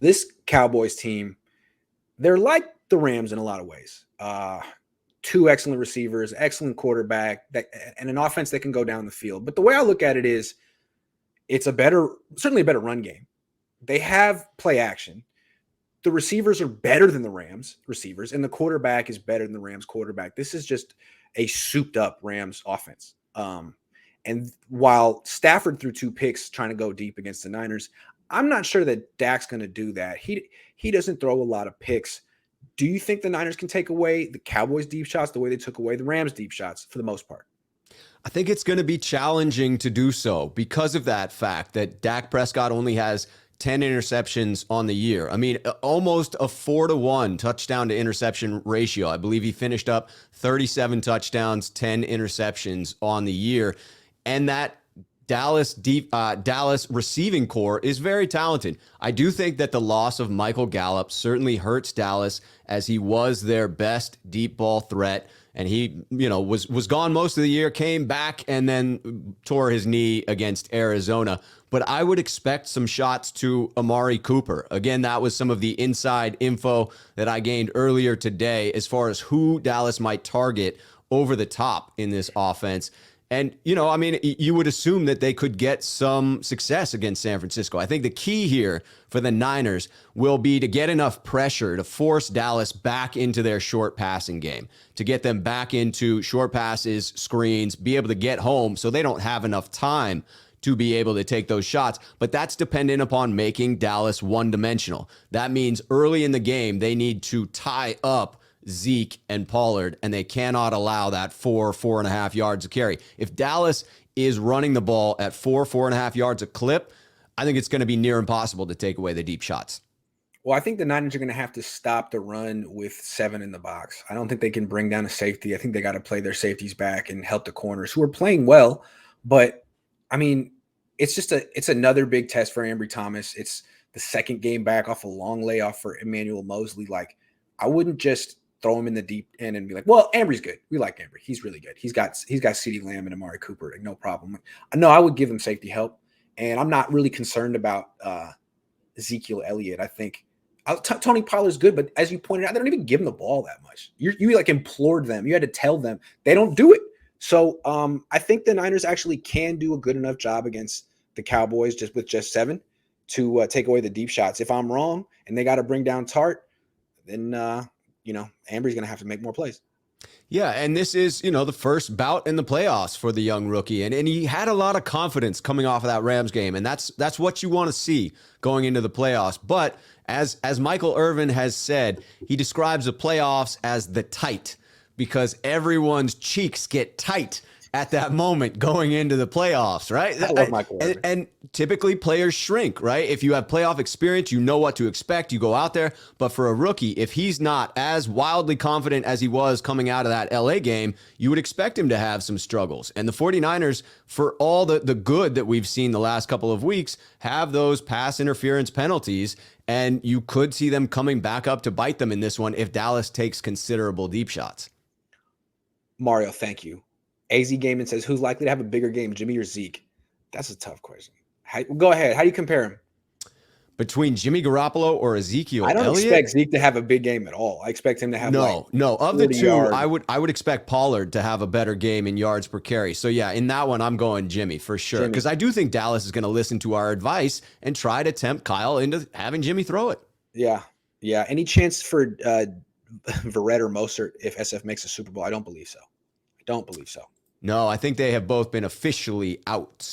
this Cowboys team, they're like the Rams in a lot of ways. Two excellent receivers, excellent quarterback, and an offense that can go down the field. But the way I look at it is it's certainly a better run game. They have play action. The receivers are better than the Rams receivers, and the quarterback is better than the Rams quarterback. This is just a souped up Rams offense. And while Stafford threw 2 picks trying to go deep against the Niners, I'm not sure that Dak's going to do that. He doesn't throw a lot of picks. Do you think the Niners can take away the Cowboys' deep shots the way they took away the Rams' deep shots for the most part? I think it's going to be challenging to do so because of that fact that Dak Prescott only has 10 interceptions on the year. I mean, almost a 4-to-1 touchdown to interception ratio. I believe he finished up 37 touchdowns, 10 interceptions on the year. And that Dallas receiving core is very talented. I do think that the loss of Michael Gallup certainly hurts Dallas, as he was their best deep ball threat. And he, was gone most of the year, came back, and then tore his knee against Arizona. But I would expect some shots to Amari Cooper. Again, that was some of the inside info that I gained earlier today as far as who Dallas might target over the top in this offense. And, you would assume that they could get some success against San Francisco. I think the key here for the Niners will be to get enough pressure to force Dallas back into their short passing game, to get them back into short passes, screens, be able to get home so they don't have enough time to be able to take those shots. But that's dependent upon making Dallas one-dimensional. That means early in the game, they need to tie up Zeke and Pollard, and they cannot allow that 4.5 yards a carry. If Dallas is running the ball at 4.5 yards a clip, I think it's going to be near impossible to take away the deep shots. Well, I think the Niners are going to have to stop the run with 7 in the box. I don't think they can bring down a safety. I think they got to play their safeties back and help the corners, who are playing well. But, I mean, it's another big test for Ambry Thomas. It's the second game back off a long layoff for Emmanuel Mosley. Like, I wouldn't just throw him in the deep end and be like, well, Ambry's good. We like Ambry. He's really good. He's got CeeDee Lamb and Amari Cooper. Like, no problem. No, I would give him safety help. And I'm not really concerned about Ezekiel Elliott. I think Tony Pollard's good, but as you pointed out, they don't even give him the ball that much. You like implored them. You had to tell them. They don't do it. So I think the Niners actually can do a good enough job against the Cowboys with just 7 to take away the deep shots. If I'm wrong and they got to bring down Tart, then Ambry's going to have to make more plays. Yeah, and this is, the first bout in the playoffs for the young rookie. And he had a lot of confidence coming off of that Rams game, and that's what you want to see going into the playoffs. But as Michael Irvin has said, he describes the playoffs as the tight, because everyone's cheeks get tight at that moment going into the playoffs, right? I love Michael Irvin. And typically players shrink, right? If you have playoff experience, you know what to expect. You go out there. But for a rookie, if he's not as wildly confident as he was coming out of that LA game, you would expect him to have some struggles. And the 49ers, for all the good that we've seen the last couple of weeks, have those pass interference penalties. And you could see them coming back up to bite them in this one if Dallas takes considerable deep shots. Mario, thank you. AZ Gaming says, who's likely to have a bigger game, Jimmy or Zeke? That's a tough question. Go ahead. How do you compare him? Between Jimmy Garoppolo or Ezekiel Elliott? I don't Elliott? expect Zeke to have a big game at all. I expect him to have no. Of the two, I would expect Pollard to have a better game in yards per carry. So yeah, in that one, I'm going Jimmy for sure. Because I do think Dallas is going to listen to our advice and try to tempt Kyle into having Jimmy throw it. Yeah. Any chance for Verrett or Mostert if SF makes a Super Bowl? I don't believe so. No, I think they have both been officially out.